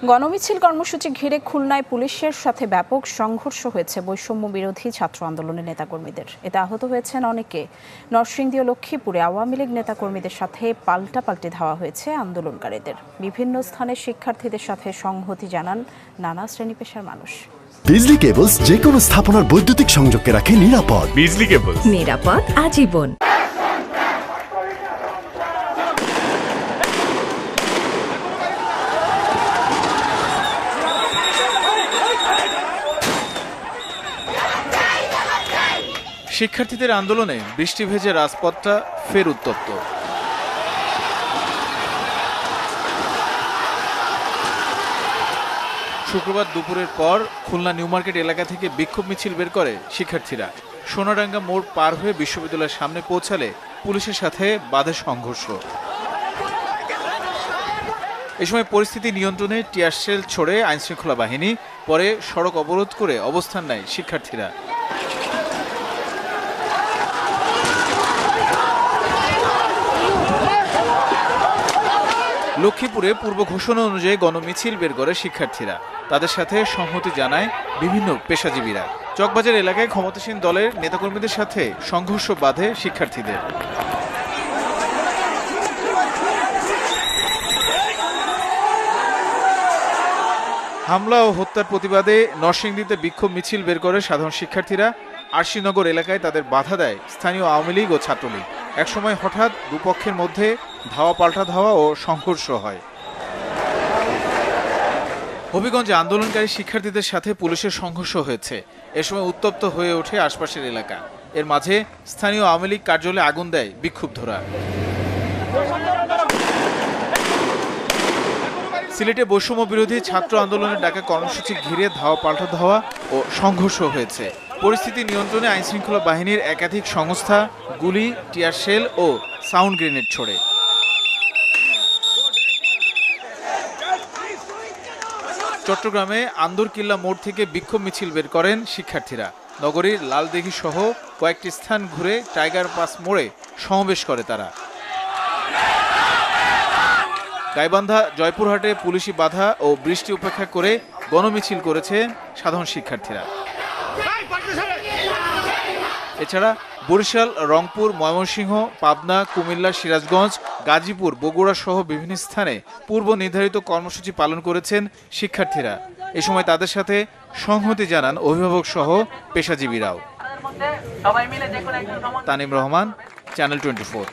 গণমিছিল কর্মসূচি ঘিরে খুলনায় পুলিশের সাথে ব্যাপক সংঘর্ষ হয়েছে বৈষম্য বিরোধী ছাত্র আন্দোলনের নেতাকর্মীদের। এতে আহত হয়েছেন অনেকে। নরসিংদী ও লক্ষ্মীপুরে আওয়ামী লীগ নেতাকর্মীদের সাথে পাল্টাপাল্টি ধাওয়া হয়েছে আন্দোলনকারীদের। বিভিন্ন স্থানে শিক্ষার্থীদের সাথে সংহতি জানান নানা শ্রেণী পেশার মানুষ। বিজলি কেবলস যে কোনো স্থাপনার বৈদ্যুতিক সংযোগকে রাখে নিরাপদ। বিজলি কেবলস, নিরাপদ আজীবন। শিক্ষার্থীদের আন্দোলনে বৃষ্টি ভেজে রাজপথটা ফের উত্তপ্ত। শুক্রবার দুপুরের পর খুলনা নিউ মার্কেট এলাকা থেকে বিক্ষোভ মিছিল বের করে শিক্ষার্থীরা। সোনাডাঙ্গা মোড় পার হয়ে বিশ্ববিদ্যালয়ের সামনে পৌঁছালে পুলিশের সাথে বাধে সংঘর্ষ। এ সময় পরিস্থিতি নিয়ন্ত্রণে টিয়ার শেল ছোড়ে আইনশৃঙ্খলা বাহিনী, পরে সড়ক অবরোধ করে অবস্থান নেয় শিক্ষার্থীরা। লক্ষ্মীপুরে পূর্ব ঘোষণা অনুযায়ী গণমিছিল বের করে শিক্ষার্থীরা। তাদের সাথে সংহতি জানায় বিভিন্ন পেশাজীবীরা। চকবাজার এলাকায় ক্ষমতাসীন দলের নেতাকর্মীদের সাথে সংঘর্ষ বাধে শিক্ষার্থীদের। হামলা ও হত্যার প্রতিবাদে নরসিংদীতে বিক্ষোভ মিছিল বের করে সাধারণ শিক্ষার্থীরা। আরশিনগর এলাকায় তাদের বাধা দেয় স্থানীয় আওয়ামী লীগ ও ছাত্রলীগ। একসময় হঠাৎ দুপক্ষের মধ্যে ধাওয়া পাল্টা ধাওয়া ও সংঘর্ষ হয়। হবিগঞ্জে আন্দোলনকারী শিক্ষার্থীদের সাথে পুলিশের সংঘর্ষ হয়েছে। এ সময় উত্তপ্ত হয়ে ওঠে আশপাশের এলাকা। এর মাঝে স্থানীয় আওয়ামী লীগ কার্যালয়ে আগুন দেয় বিক্ষুব্ধরা। সিলেটে বৈষম্য বিরোধী ছাত্র আন্দোলনের ডাকা কর্মসূচি ঘিরে ধাওয়া পাল্টা ধাওয়া ও সংঘর্ষ হয়েছে। পরিস্থিতি নিয়ন্ত্রণে আইনশৃঙ্খলা বাহিনীর একাধিক সংস্থা গুলি, টিয়ার শেল ও সাউন্ড গ্রেনেড ছোড়ে। চট্টগ্রামে আন্দরকিল্লা মোড় থেকে বিক্ষোভ মিছিল বের করেন শিক্ষার্থীরা। নগরীর লালদিঘি সহ কয়েকটি স্থান ঘুরে টাইগার পাস মোড়ে সমাবেশ করে তারা। গাইবান্ধা, জয়পুরহাটে পুলিশি বাধা ও বৃষ্টি উপেক্ষা করে গণমিছিল করেছে সাধারণ শিক্ষার্থীরা। এছাড়া বরিশাল, রংপুর, ময়মনসিংহ, পাবনা, কুমিল্লা, সিরাজগঞ্জ, গাজীপুর, বগুড়া সহ বিভিন্ন স্থানে পূর্ব নির্ধারিত কর্মসূচি পালন করেছেন শিক্ষার্থীরা। এ সময় তাদের সাথে সংহতি জানান অভিভাবক সহ পেশাজীবীরাও। তানিম রহমান, চ্যানেল 24।